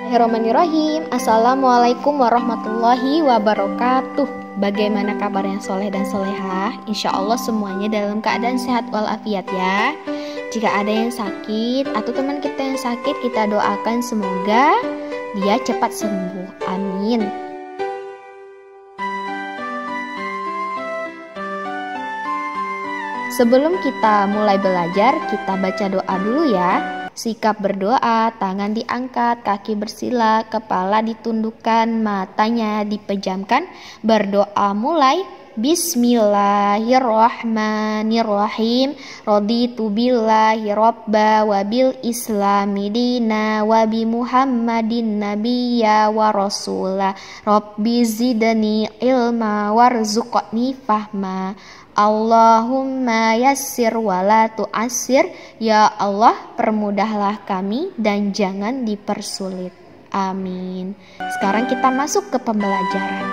Bismillahirrahmanirrahim. Assalamualaikum warahmatullahi wabarakatuh. Bagaimana kabarnya soleh dan solehah? Insya Allah semuanya dalam keadaan sehat walafiat ya. Jika ada yang sakit atau teman kita yang sakit, kita doakan semoga dia cepat sembuh. Amin. Sebelum kita mulai belajar, kita baca doa dulu ya. Sikap berdoa, tangan diangkat, kaki bersila, kepala ditundukkan, matanya dipejamkan. Berdoa mulai. Bismillahirrahmanirrahim. Raditu billahi robba wa bil islami dina wa bi muhammadin nabiyya wa rasulah. Rabbi zidni ilma warzuqni fahma. Allahumma yassir wa la tu'assir. Ya Allah, permudahlah kami dan jangan dipersulit. Amin. Sekarang kita masuk ke pembelajaran.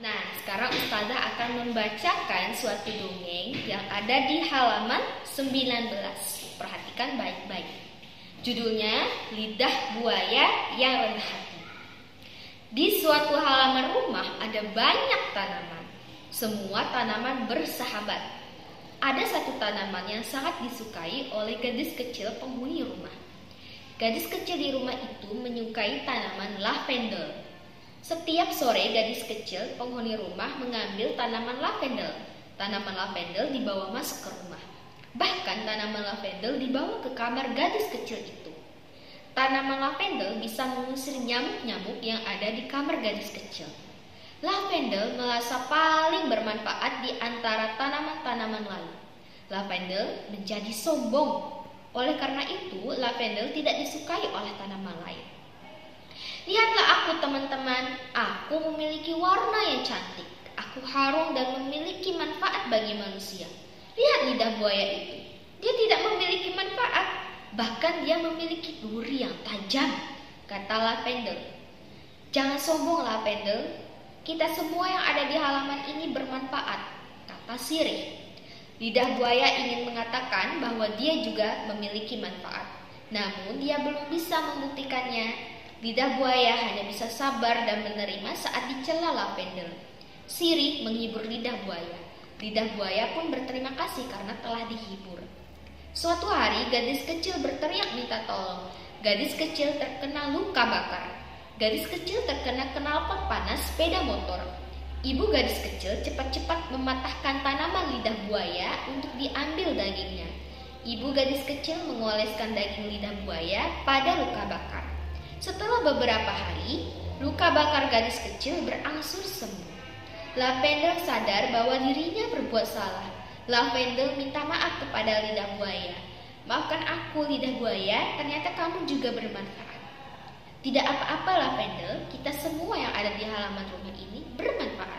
Nah, sekarang Ustazah akan membacakan suatu dongeng yang ada di halaman 19. Perhatikan baik-baik. Judulnya Lidah Buaya yang Rendah Hati. Di suatu halaman rumah ada banyak tanaman. Semua tanaman bersahabat. Ada satu tanaman yang sangat disukai oleh gadis kecil penghuni rumah. Gadis kecil di rumah itu menyukai tanaman lavender. Setiap sore gadis kecil penghuni rumah mengambil tanaman lavender. Tanaman lavender dibawa masuk ke rumah. Bahkan tanaman lavender dibawa ke kamar gadis kecil itu. Tanaman lavender bisa mengusir nyamuk-nyamuk yang ada di kamar gadis kecil. Lavender merasa paling bermanfaat di antara tanaman-tanaman lain. Lavender menjadi sombong. Oleh karena itu, lavender tidak disukai oleh tanaman lain. Lihatlah aku teman-teman, aku memiliki warna yang cantik. Aku harum dan memiliki manfaat bagi manusia. Lihat lidah buaya itu. Dia tidak memiliki manfaat. Bahkan dia memiliki duri yang tajam, kata lavender. Jangan sombong lavender, kita semua yang ada di halaman ini bermanfaat, kata sirih. Lidah buaya ingin mengatakan bahwa dia juga memiliki manfaat. Namun dia belum bisa membuktikannya. Lidah buaya hanya bisa sabar dan menerima saat dicela lavender. Sirih menghibur lidah buaya. Lidah buaya pun berterima kasih karena telah dihibur. Suatu hari gadis kecil berteriak minta tolong. Gadis kecil terkena luka bakar. Gadis kecil terkena knalpot panas sepeda motor. Ibu gadis kecil cepat-cepat mematahkan tanaman lidah buaya untuk diambil dagingnya. Ibu gadis kecil mengoleskan daging lidah buaya pada luka bakar. Setelah beberapa hari, luka bakar gadis kecil berangsur sembuh. Lavender sadar bahwa dirinya berbuat salah. Lavender minta maaf kepada lidah buaya. Maafkan aku lidah buaya, ternyata kamu juga bermanfaat. Tidak apa-apa Lavender, kita semua yang ada di halaman rumah ini bermanfaat.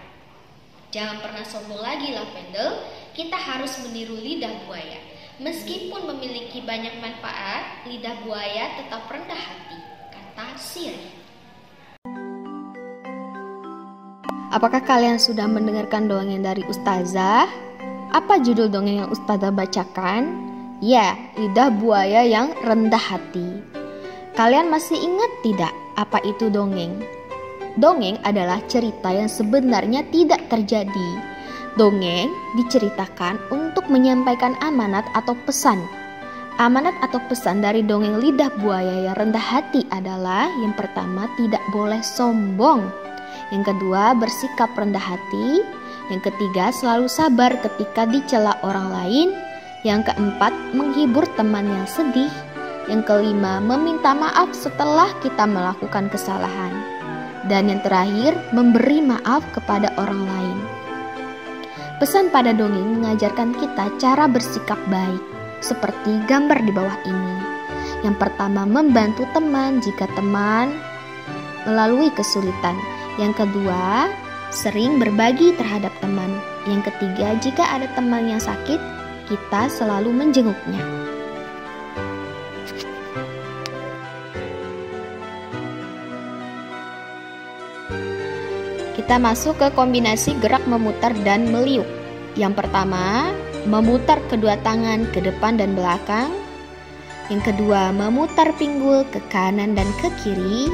Jangan pernah sombong lagi Lavender, kita harus meniru lidah buaya. Meskipun memiliki banyak manfaat, lidah buaya tetap rendah hati, kata sirih. Apakah kalian sudah mendengarkan dongeng dari Ustazah? Apa judul dongeng yang Ustazah bacakan? Ya, lidah buaya yang rendah hati. Kalian masih ingat tidak apa itu dongeng? Dongeng adalah cerita yang sebenarnya tidak terjadi. Dongeng diceritakan untuk menyampaikan amanat atau pesan. Amanat atau pesan dari dongeng lidah buaya yang rendah hati adalah: yang pertama, tidak boleh sombong. Yang kedua, bersikap rendah hati. Yang ketiga, selalu sabar ketika dicela orang lain. Yang keempat, menghibur teman yang sedih. Yang kelima, meminta maaf setelah kita melakukan kesalahan. Dan yang terakhir, memberi maaf kepada orang lain. Pesan pada dongeng mengajarkan kita cara bersikap baik, seperti gambar di bawah ini. Yang pertama, membantu teman jika teman melalui kesulitan. Yang kedua, sering berbagi terhadap teman. Yang ketiga, jika ada teman yang sakit, kita selalu menjenguknya. Kita masuk ke kombinasi gerak memutar dan meliuk. Yang pertama, memutar kedua tangan ke depan dan belakang. Yang kedua, memutar pinggul ke kanan dan ke kiri.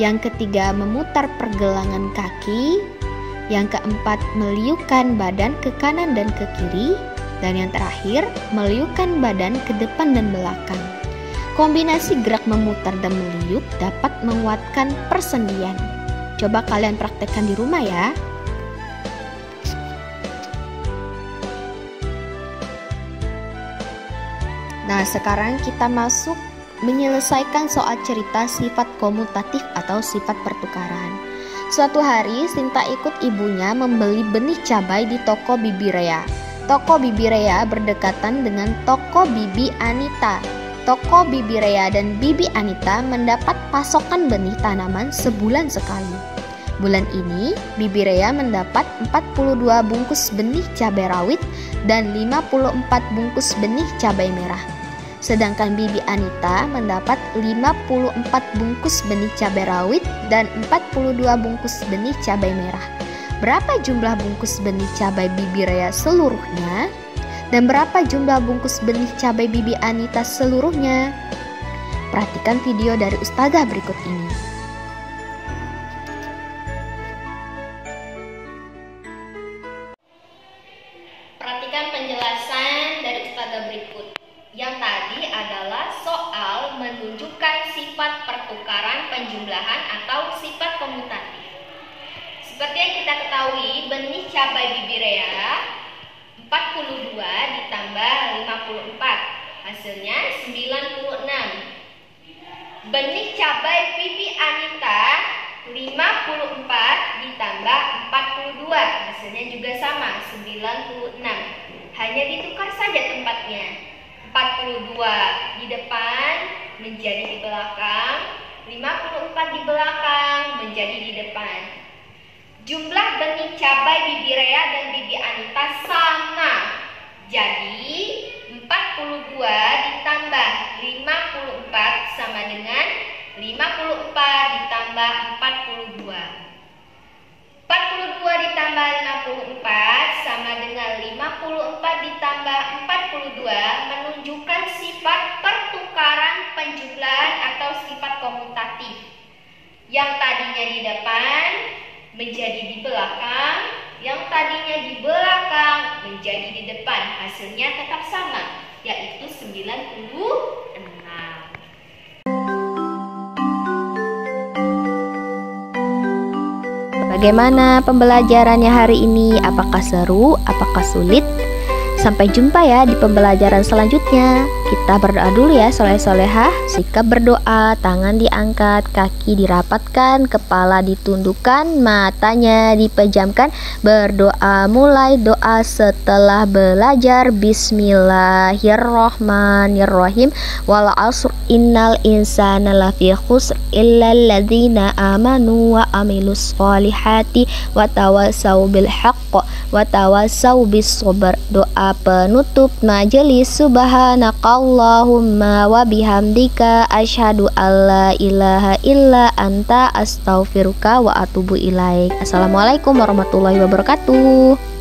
Yang ketiga, memutar pergelangan kaki. Yang keempat, meliukkan badan ke kanan dan ke kiri. Dan yang terakhir, meliukkan badan ke depan dan belakang. Kombinasi gerak memutar dan meliuk dapat menguatkan persendian. Coba kalian praktekkan di rumah ya. Nah, sekarang kita masuk menyelesaikan soal cerita sifat komutatif atau sifat pertukaran. Suatu hari, Sinta ikut ibunya membeli benih cabai di toko Bibi Rea. Toko Bibi Rea berdekatan dengan toko Bibi Anita. Toko Bibi Rea dan Bibi Anita mendapat pasokan benih tanaman sebulan sekali. Bulan ini, Bibi Rea mendapat 42 bungkus benih cabai rawit dan 54 bungkus benih cabai merah. Sedangkan Bibi Anita mendapat 54 bungkus benih cabai rawit dan 42 bungkus benih cabai merah. Berapa jumlah bungkus benih cabai Bibi Rea seluruhnya? Dan berapa jumlah bungkus benih cabai Bibi Anita seluruhnya? Perhatikan video dari Ustazah berikut ini. Perhatikan penjelasan dari Ustazah berikut. Yang tadi adalah soal menunjukkan sifat pertukaran penjumlahan atau sifat komutatif. Seperti yang kita ketahui, benih cabai Bibi Rea 42 ditambah 54, hasilnya 96. Benih cabai Bibi Anita 54 ditambah 42, hasilnya juga sama, 96. Hanya ditukar saja tempatnya. 42 di depan menjadi di belakang, 54 di belakang menjadi di depan. Jumlah benih cabai Bibi Rea dan Bibi Anita sama. Jadi 42 ditambah 54 sama dengan 54 ditambah 42. 42 ditambah 54 sama dengan 54 ditambah 42 menunjukkan sifat pertukaran penjumlahan atau sifat komutatif. Yang tadinya di depan menjadi di belakang, yang tadinya di belakang menjadi di depan. Hasilnya tetap sama, yaitu 96. Bagaimana pembelajarannya hari ini? Apakah seru? Apakah sulit? Sampai jumpa ya di pembelajaran selanjutnya. Kita berdoa dulu ya, soleh-solehah. Sikap berdoa, tangan diangkat, kaki dirapatkan, kepala ditundukkan, matanya dipejamkan. Berdoa, mulai doa setelah belajar. Bismillahirrohmanirrohim. Wal asr innal insana lafi khusr illal ladzina amanu wa amilus sholihati wa tawasaw bil haqq wa tawasaw bis sabr. Doa penutup majelis. Subhanakallahumma wa bihamdika asyhadu alla ilaha illa anta astaghfiruka wa atubu ilaik. Assalamualaikum warahmatullahi wabarakatuh.